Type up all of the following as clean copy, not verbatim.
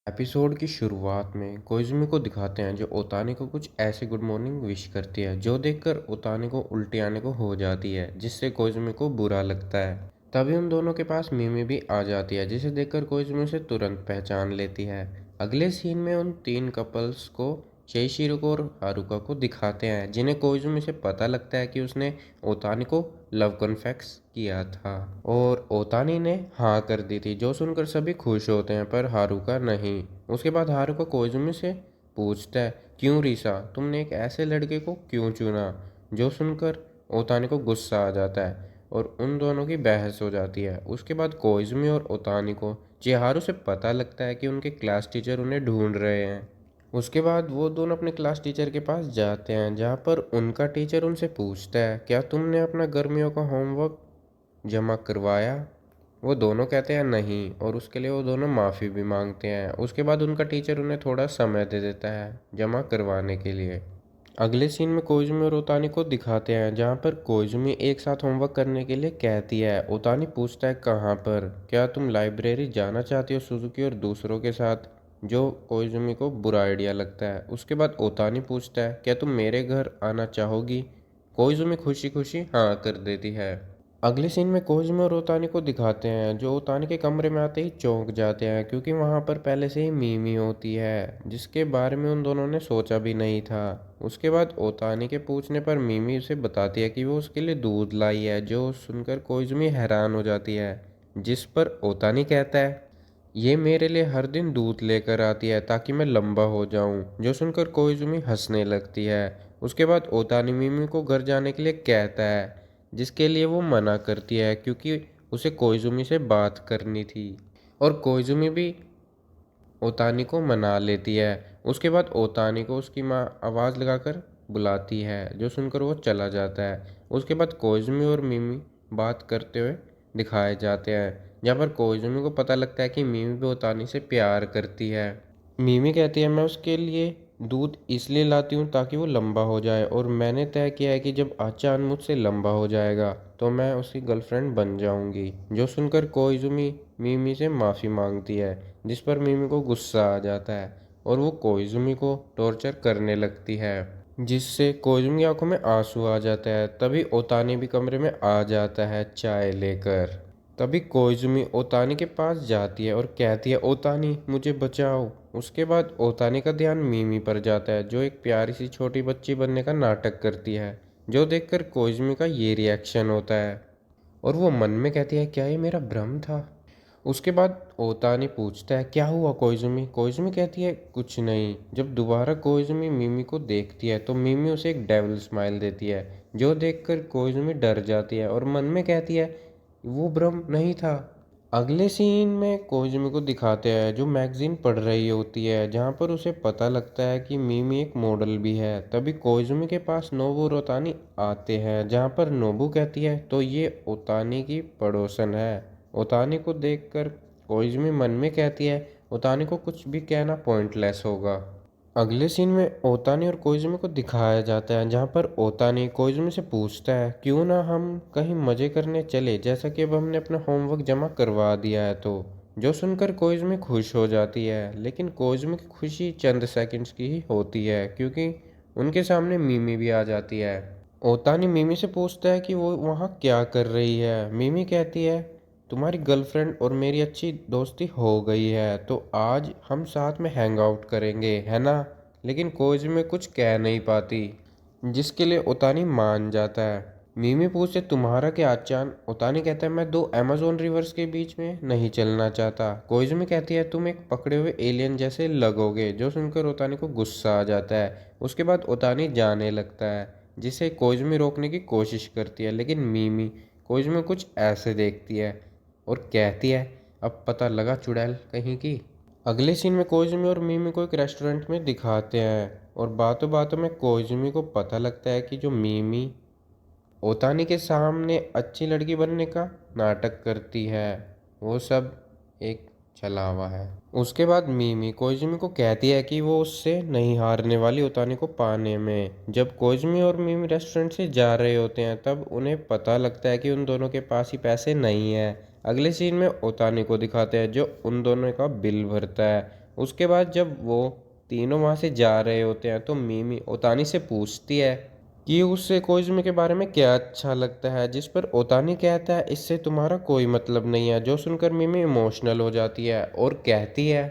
Episode की शुरुआत में कोइजुमी को दिखाते हैं जो ओतानी को कुछ ऐसे गुड मॉर्निंग विश करती है जो देखकर ओतानी को उल्टी आने को हो जाती है, जिससे कोइजुमी को बुरा लगता है। तभी उन दोनों के पास मिमी भी आ जाती है, जिसे देखकर कोइजुमी उसे तुरंत पहचान लेती है। अगले सीन में उन तीन कपल्स को शेइशिरो को और हारुका को दिखाते हैं, जिन्हें कोइजुमी से पता लगता है कि उसने ओतानी को लव कन्फेक्स किया था और ओतानी ने हाँ कर दी थी, जो सुनकर सभी खुश होते हैं पर हारुका नहीं। उसके बाद हारुका कोइजुमी से पूछता है, क्यों रीसा, तुमने एक ऐसे लड़के को क्यों चुना? जो सुनकर ओतानी को गुस्सा आ जाता है और उन दोनों की बहस हो जाती है। उसके बाद कोइजुमी और ओतानी को चिहारू से पता लगता है कि उनके क्लास टीचर उन्हें ढूंढ रहे हैं। उसके बाद वो दोनों अपने क्लास टीचर के पास जाते हैं, जहाँ पर उनका टीचर उनसे पूछता है, क्या तुमने अपना गर्मियों का होमवर्क जमा करवाया? वो दोनों कहते हैं नहीं, और उसके लिए वो दोनों माफ़ी भी मांगते हैं। उसके बाद उनका टीचर उन्हें थोड़ा समय दे देता है जमा करवाने के लिए। अगले सीन में कोइजुमी और ओतानी को दिखाते हैं, जहाँ पर कोइजुमी एक साथ होमवर्क करने के लिए कहती है। ओतानी पूछता है, कहाँ पर? क्या तुम लाइब्रेरी जाना चाहती हो सुजुकी और दूसरों के साथ? जो कोइजुमी को बुरा आइडिया लगता है। उसके बाद ओतानी पूछता है, क्या तुम मेरे घर आना चाहोगी? कोइजुमी खुशी खुशी हाँ कर देती है। अगले सीन में कोइजुमी और ओतानी को दिखाते हैं, जो ओतानी के कमरे में आते ही चौंक जाते हैं, क्योंकि वहां पर पहले से ही मीमी होती है, जिसके बारे में उन दोनों ने सोचा भी नहीं था। उसके बाद ओतानी के पूछने पर मीमी उसे बताती है कि वो उसके लिए दूध लाई है, जो सुनकर कोइजुमी हैरान हो जाती है। जिस पर ओतानी कहता है, ये मेरे लिए हर दिन दूध लेकर आती है ताकि मैं लंबा हो जाऊं, जो सुनकर कोइजुमी हंसने लगती है। उसके बाद ओतानी मीमी को घर जाने के लिए कहता है, जिसके लिए वो मना करती है क्योंकि उसे कोइजुमी से बात करनी थी, और कोइजुमी भी ओतानी को मना लेती है। उसके बाद ओतानी को उसकी माँ आवाज़ लगाकर बुलाती है, जो सुनकर वो चला जाता है। उसके बाद कोइजुमी और मिमी बात करते हुए दिखाए जाते हैं, जहाँ पर कोइजुमी को पता लगता है कि मिमी भी ओतानी से प्यार करती है। मिमी कहती है, मैं उसके लिए दूध इसलिए लाती हूँ ताकि वो लंबा हो जाए, और मैंने तय किया है कि जब आचान मुझसे लंबा हो जाएगा तो मैं उसकी गर्लफ्रेंड बन जाऊंगी। जो सुनकर कोइजुमी मिमी से माफ़ी मांगती है, जिस पर मिमी को गुस्सा आ जाता है और वो कोइजुमी को टॉर्चर करने लगती है, जिससे कोइजुमी की आंखों में आंसू आ जाता है। तभी ओतानी भी कमरे में आ जाता है चाय लेकर। तभी कोइजुमी ओतानी के पास जाती है और कहती है, ओतानी मुझे बचाओ। उसके बाद ओतानी का ध्यान मीमी पर जाता है, जो एक प्यारी सी छोटी बच्ची बनने का नाटक करती है, जो देखकर कोइजुमी का ये रिएक्शन होता है और वो मन में कहती है, क्या ये मेरा भ्रम था? उसके बाद ओतानी पूछता है, क्या हुआ कोइजुमी? कोइजुमी कहती है, कुछ नहीं। जब दोबारा कोइजुमी मिमी को देखती है तो मिमी उसे एक डेविल स्माइल देती है, जो देखकर कोइजुमी डर जाती है और मन में कहती है, वो भ्रम नहीं था। अगले सीन में कोइजुमी को दिखाते हैं, जो मैगजीन पढ़ रही होती है, जहाँ पर उसे पता लगता है कि मिमी एक मॉडल भी है। तभी कोइजुमी के पास नोबू और ओतानी आते हैं, जहाँ पर नोबू कहती है, तो ये ओतानी की पड़ोसन है। ओतानी को देखकर कोइजुमी मन में कहती है, ओतानी को कुछ भी कहना पॉइंटलेस होगा। अगले सीन में ओतानी और कोइजुमी को दिखाया जाता है, जहाँ पर ओतानी कोइजुमी से पूछता है, क्यों ना हम कहीं मज़े करने चले, जैसा कि अब हमने अपना होमवर्क जमा करवा दिया है तो। जो सुनकर कोइजुमी खुश हो जाती है, लेकिन कोइजुमी की खुशी चंद सेकंड्स की ही होती है, क्योंकि उनके सामने मिमी भी आ जाती है। ओतानी मिमी से पूछता है कि वो वहाँ क्या कर रही है। मिमी कहती है, तुम्हारी गर्लफ्रेंड और मेरी अच्छी दोस्ती हो गई है तो आज हम साथ में हैंग आउट करेंगे, है ना? लेकिन कोइजुमी कुछ कह नहीं पाती, जिसके लिए ओतानी मान जाता है। मिमी पूछते, तुम्हारा क्या आचान? ओतानी कहता है, मैं दो अमेजोन रिवर्स के बीच में नहीं चलना चाहता। कोइजुमी कहती है, तुम एक पकड़े हुए एलियन जैसे लगोगे। जो सुनकर ओतानी को गुस्सा आ जाता है। उसके बाद ओतानी जाने लगता है, जिसे कोइजुमी रोकने की कोशिश करती है, लेकिन मिमी कोइजुमी कुछ ऐसे देखती है और कहती है, अब पता लगा चुड़ैल कहीं की। अगले सीन में कोइजुमी और मिमी को एक रेस्टोरेंट में दिखाते हैं, और बातों बातों में कोइजुमी को पता लगता है कि जो मिमी ओतानी के सामने अच्छी लड़की बनने का नाटक करती है, वो सब एक छलावा है। उसके बाद मिमी कोइजुमी को कहती है कि वो उससे नहीं हारने वाली ओतानी को पाने में। जब कोइजुमी और मिमी रेस्टोरेंट से जा रहे होते हैं, तब उन्हें पता लगता है कि उन दोनों के पास ही पैसे नहीं है। अगले सीन में ओतानी को दिखाते हैं, जो उन दोनों का बिल भरता है उसके बाद जब वो तीनों वहाँ से जा रहे होते हैं तो मिमी ओतानी से पूछती है कि उससे कोइजुमी के बारे में क्या अच्छा लगता है, जिस पर ओतानी कहता है इससे तुम्हारा कोई मतलब नहीं है। जो सुनकर मिमी इमोशनल हो जाती है और कहती है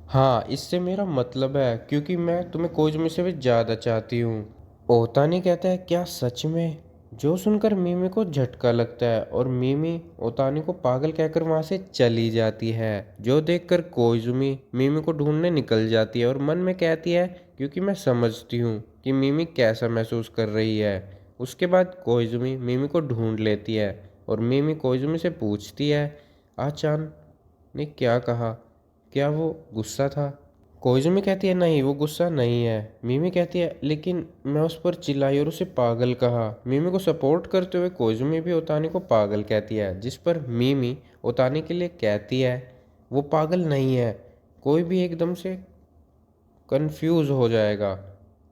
हाँ, इससे मेरा मतलब है क्योंकि मैं तुम्हें कोइजुमी से भी ज़्यादा चाहती हूँ। ओतानी कहता है क्या सच में? जो सुनकर मिमी को झटका लगता है और मिमी ओतानी को पागल कहकर वहां से चली जाती है। जो देखकर कोइजुमी मिमी को ढूंढने निकल जाती है और मन में कहती है क्योंकि मैं समझती हूँ कि मिमी कैसा महसूस कर रही है। उसके बाद कोइजुमी मिमी को ढूंढ लेती है और मिमी कोइजुमी से पूछती है आचान ने क्या कहा, क्या वो गुस्सा था? कोइजुमी कहती है नहीं, वो गुस्सा नहीं है। मिमी कहती है लेकिन मैं उस पर चिल्लाई और उसे पागल कहा। मिमी को सपोर्ट करते हुए कोइजुमी भी ओतानी को पागल कहती है, जिस पर मिमी ओतानी के लिए कहती है वो पागल नहीं है। कोई भी एकदम से कंफ्यूज हो जाएगा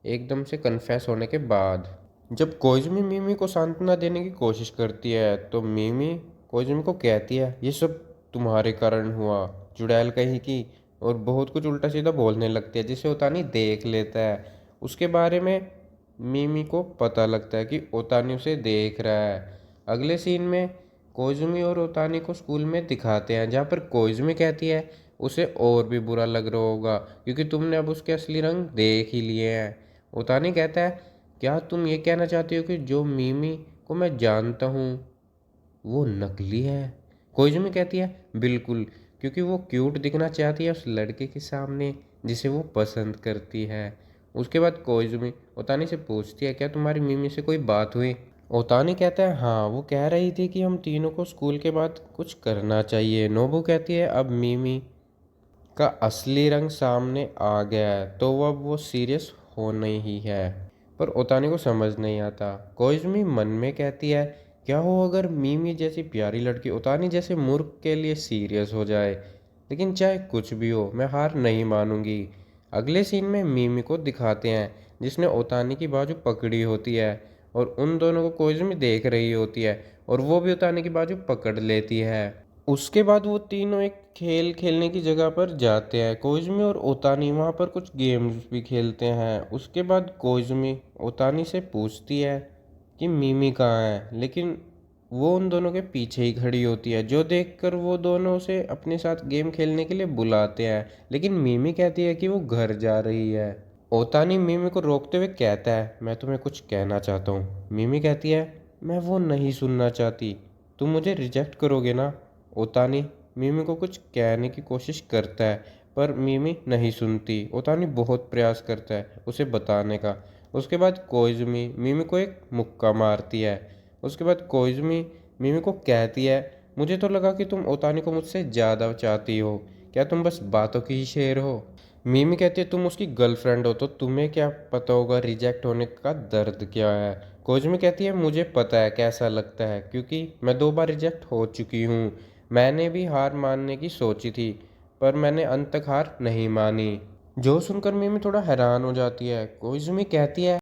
एकदम से कन्फेस होने के बाद। जब कोइजुमी मिमी को सांत्वना देने की कोशिश करती है तो मिमी कोइजुमी को कहती है ये सब तुम्हारे कारण हुआ, चुड़ैल कहीं की, और बहुत कुछ उल्टा सीधा बोलने लगती है जिसे ओतानी देख लेता है। उसके बारे में मिमी को पता लगता है कि ओतानी उसे देख रहा है। अगले सीन में कोइजुमी और ओतानी को स्कूल में दिखाते हैं जहाँ पर कोइजुमी कहती है उसे और भी बुरा लग रहा होगा क्योंकि तुमने अब उसके असली रंग देख ही लिए हैं। ओतानी कहता है क्या तुम ये कहना चाहती हो कि जो मिमी को मैं जानता हूँ वो नकली है? कोइजुमी कहती है बिल्कुल, क्योंकि वो क्यूट दिखना चाहती है उस लड़के के सामने जिसे वो पसंद करती है। उसके बाद कोइजुमी ओतानी से पूछती है क्या तुम्हारी मिमी से कोई बात हुई? ओतानी कहता है हाँ, वो कह रही थी कि हम तीनों को स्कूल के बाद कुछ करना चाहिए। नोबू कहती है अब मिमी का असली रंग सामने आ गया है तो वो सीरियस होना ही है। पर ओतानी को समझ नहीं आता। कोइजुमी मन में कहती है क्या हो अगर मिमी जैसी प्यारी लड़की ओतानी जैसे मूर्ख के लिए सीरियस हो जाए, लेकिन चाहे कुछ भी हो मैं हार नहीं मानूंगी। अगले सीन में मिमी को दिखाते हैं जिसने ओतानी की बाजू पकड़ी होती है और उन दोनों को कोइजुमी देख रही होती है और वो भी ओतानी की बाजू पकड़ लेती है। उसके बाद वो तीनों एक खेल खेलने की जगह पर जाते हैं। कोइजुमी और ओतानी वहाँ पर कुछ गेम्स भी खेलते हैं। उसके बाद कोइजुमी ओतानी से पूछती है कि मिमी कहाँ है, लेकिन वो उन दोनों के पीछे ही खड़ी होती है। जो देखकर वो दोनों उसे अपने साथ गेम खेलने के लिए बुलाते हैं, लेकिन मिमी कहती है कि वो घर जा रही है। ओतानी मिमी को रोकते हुए कहता है मैं तुम्हें कुछ कहना चाहता हूँ। मिमी कहती है मैं वो नहीं सुनना चाहती, तुम मुझे रिजेक्ट करोगे ना? ओतानी मिमी को कुछ कहने की कोशिश करता है पर मिमी नहीं सुनती। ओतानी बहुत प्रयास करता है उसे बताने का। उसके बाद कोइजुमी मिमी को एक मुक्का मारती है। उसके बाद कोइजुमी मिमी को कहती है मुझे तो लगा कि तुम ओतानी को मुझसे ज़्यादा चाहती हो, क्या तुम बस बातों की ही शेर हो? मिमी कहती है तुम उसकी गर्लफ्रेंड हो तो तुम्हें क्या पता होगा रिजेक्ट होने का दर्द क्या है? कोइजुमी कहती है मुझे पता है कैसा लगता है क्योंकि मैं 2 बार रिजेक्ट हो चुकी हूँ। मैंने भी हार मानने की सोची थी पर मैंने अंत तक हार नहीं मानी। जो सुनकर मिमी थोड़ा हैरान हो जाती है। कोइजुमी कहती है